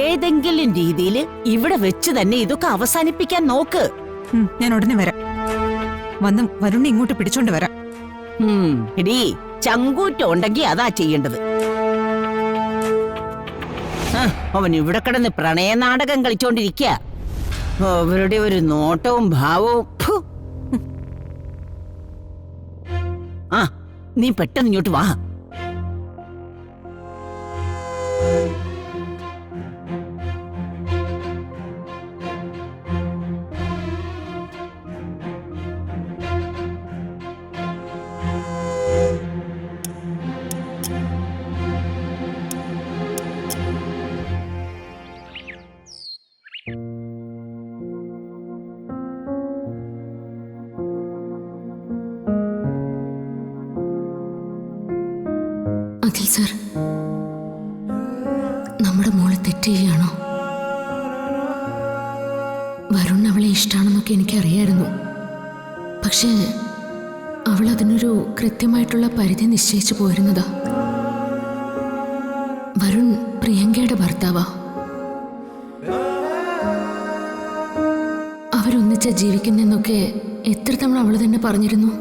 ഏതെങ്കിലും രീതിയിൽ ഇവിടെ വെച്ച് തന്നെ ഇതൊക്കെ അവസാനിപ്പിക്കാൻ നോക്ക്. ഞാൻ ഉടനെ വരാം. വന്ന് വരുണ്ണി ഇങ്ങോട്ട് പിടിച്ചോണ്ട് വരാം. എടീ, ചങ്കൂറ്റം ഉണ്ടെങ്കി അതാ ചെയ്യേണ്ടത്. അവൻ ഇവിടെ കിടന്ന് പ്രണയനാടകം കളിച്ചോണ്ടിരിക്കുക. അവരുടെ ഒരു നോട്ടവും ഭാവവും. ആ, നീ പെട്ടെന്ന് ഇങ്ങോട്ട് വാ. അഖിൽ സർ, നമ്മുടെ മോളെ തെറ്റ് ചെയ്യാണോ? വരുൺ അവളെ ഇഷ്ടമാണെന്നൊക്കെ എനിക്കറിയായിരുന്നു. പക്ഷേ അവൾ അതിനൊരു കൃത്യമായിട്ടുള്ള പരിധി നിശ്ചയിച്ചു പോയിരുന്നതാ. വരുൺ പ്രിയങ്കയുടെ ഭർത്താവാ. അവരൊന്നിച്ച ജീവിക്കുന്നെന്നൊക്കെ എത്ര തവണ അവൾ തന്നെ പറഞ്ഞിരുന്നു.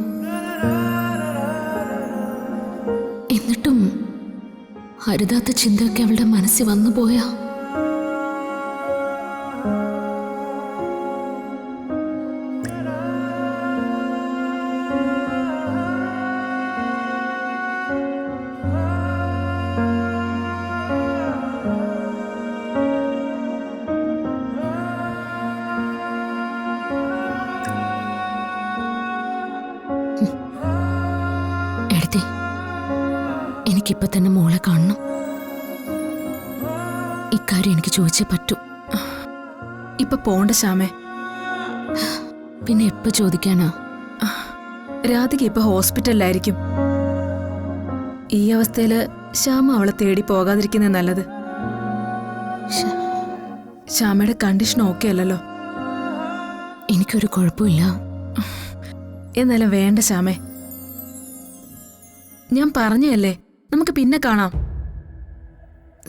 എന്നിട്ടും അരുതാത്ത ചിന്തയൊക്കെ അവളുടെ മനസ്സിൽ വന്നു പോയാ. എഴുതി, എനിക്കിപ്പോ തന്നെ മോളെ കാണണം. ഇക്കാര്യം എനിക്ക് ചോദിച്ചേ പറ്റൂ. ഇപ്പൊ പോണ്ട ശ്യാമേ. പിന്നെ എപ്പോ ചോദിക്കാനാ? രാധിക ഇപ്പൊ ഹോസ്പിറ്റലിലായിരിക്കും. ഈ അവസ്ഥയില് ശ്യാമ അവളെ തേടി പോകാതിരിക്കുന്നേ നല്ലത്. ശ്യാമയുടെ കണ്ടീഷൻ ഓക്കെ അല്ലല്ലോ. എനിക്കൊരു കുഴപ്പമില്ല. എന്നാലും വേണ്ട ശ്യാമേ. ഞാൻ പറഞ്ഞല്ലേ, നമുക്ക് പിന്നെ കാണാം.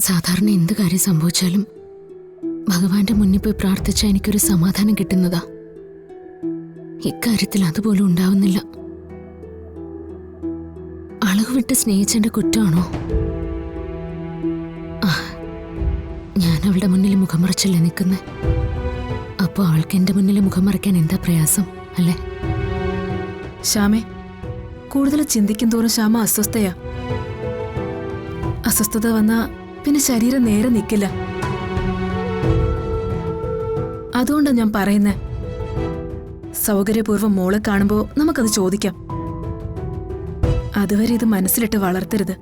സാധാരണ എന്ത് കാര്യം സംഭവിച്ചാലും ഭഗവാന്റെ മുന്നിൽ പോയി പ്രാർത്ഥിച്ചാൽ എനിക്കൊരു സമാധാനം കിട്ടുന്നതാ. ഇക്കാര്യത്തിൽ അതുപോലും ഉണ്ടാവുന്നില്ല. അളവ് വിട്ട് സ്നേഹിച്ചെന്റെ കുറ്റമാണോ? ഞാൻ അവളുടെ മുന്നിൽ മുഖം മറച്ചല്ലേ നിൽക്കുന്നത്. അപ്പോ അവൾക്ക് എന്റെ മുന്നിൽ മുഖം മറയ്ക്കാൻ എന്താ പ്രയാസം അല്ലേ? ശ്യാമേ, കൂടുതൽ ചിന്തിക്കും തോറും ശ്യാമ അസ്വസ്ഥയാ. അസ്വസ്ഥത വന്നാ പിന്നെ ശരീരം നേരെ നിൽക്കില്ല. അതുകൊണ്ടാ ഞാൻ പറയുന്നേ, സൗകര്യപൂർവ്വം മോളെ കാണുമ്പോ നമുക്കത് ചോദിക്കാം. അതുവരെ ഇത് മനസ്സിലിട്ട് വളർത്തരുത്.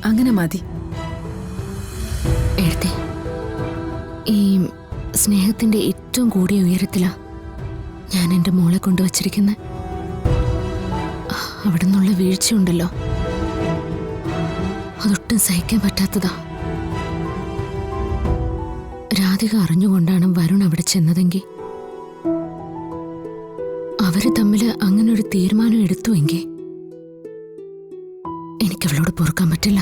അങ്ങനെ മതി. എഴുതി, ഈ സ്നേഹത്തിന്റെ ഏറ്റവും കൂടിയ ഉയരത്തിലാ ഞാൻ എൻ്റെ മോളെ കൊണ്ടുവച്ചിരിക്കുന്നത്. അവിടെ നിന്നുള്ള വീഴ്ചയുണ്ടല്ലോ, അതൊട്ടും സഹിക്കാൻ പറ്റാത്തതാ. രാധിക അറിഞ്ഞുകൊണ്ടാണ് വരുൺ അവിടെ ചെന്നതെങ്കിൽ, അവര് തമ്മിൽ അങ്ങനെ ഒരു തീരുമാനം എടുത്തുവെങ്കിൽ എനിക്കവളോട് പൊറുക്കാൻ പറ്റില്ല.